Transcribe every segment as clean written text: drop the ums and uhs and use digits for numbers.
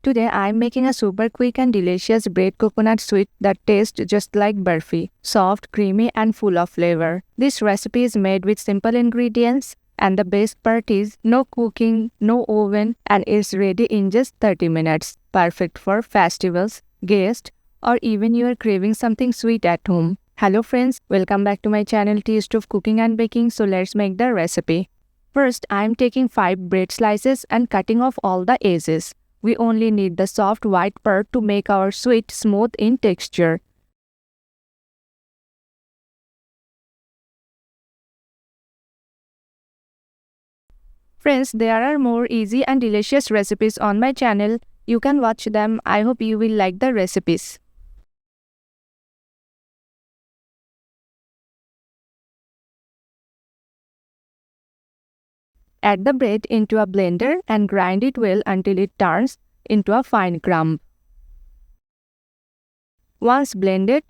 Today I am making a super quick and delicious bread coconut sweet that tastes just like burfi, soft, creamy and full of flavor. This recipe is made with simple ingredients and the best part is no cooking, no oven and it's ready in just 30 minutes. Perfect for festivals, guests or even you are craving something sweet at home. Hello friends, welcome back to my channel Taste of Cooking and Baking. So let's make the recipe. First I am taking 5 bread slices and cutting off all the edges. We only need the soft white part to make our sweet smooth in texture. Friends, there are more easy and delicious recipes on my channel. You can watch them. I hope you will like the recipes. Add the bread into a blender and grind it well until it turns into a fine crumb. Once blended,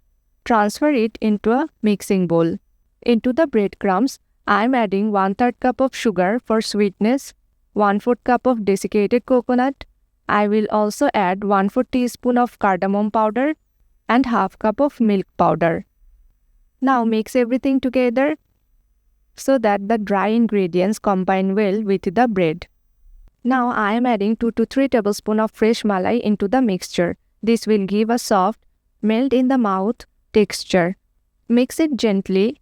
transfer it into a mixing bowl. Into the breadcrumbs, I am adding 1/3 cup of sugar for sweetness, 1/4 cup of desiccated coconut. I will also add 1/4 teaspoon of cardamom powder and 1/2 cup of milk powder. Now mix everything together so that the dry ingredients combine well with the bread. Now I am adding 2 to 3 tablespoons of fresh malai into the mixture. This will give a soft, melt in the mouth texture. Mix it gently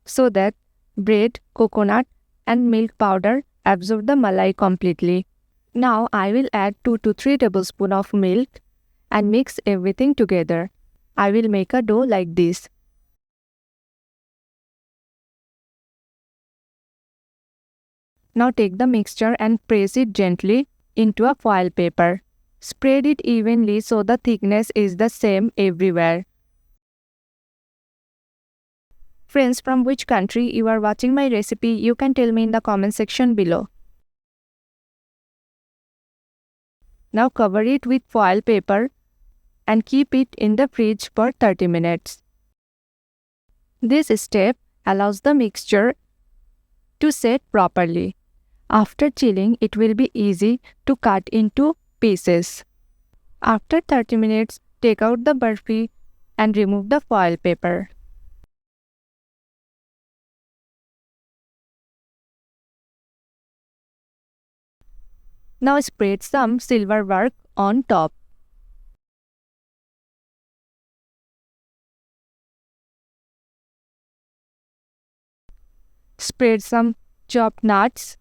so that bread, coconut and milk powder absorb the malai completely. Now I will add 2 to 3 tablespoons of milk and mix everything together. I will make a dough like this. Now take the mixture and press it gently into a foil paper. Spread it evenly so the thickness is the same everywhere. Friends, from which country you are watching my recipe, you can tell me in the comment section below. Now cover it with foil paper and keep it in the fridge for 30 minutes. This step allows the mixture to set properly. After chilling, it will be easy to cut into pieces. After 30 minutes, take out the burfi and remove the foil paper. Now spread some silver work on top. Spread some chopped nuts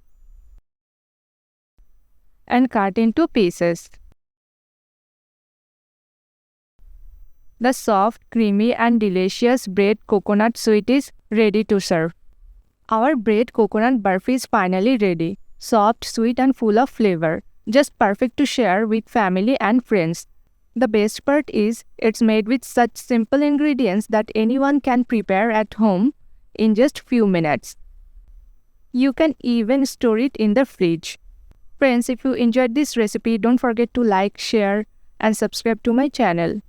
and cut into pieces. The soft, creamy and delicious bread coconut sweet is ready to serve. Our bread coconut burfi is finally ready. Soft, sweet and full of flavor. Just perfect to share with family and friends. The best part is it's made with such simple ingredients that anyone can prepare at home in just few minutes. You can even store it in the fridge. Friends, if you enjoyed this recipe, don't forget to like, share and subscribe to my channel.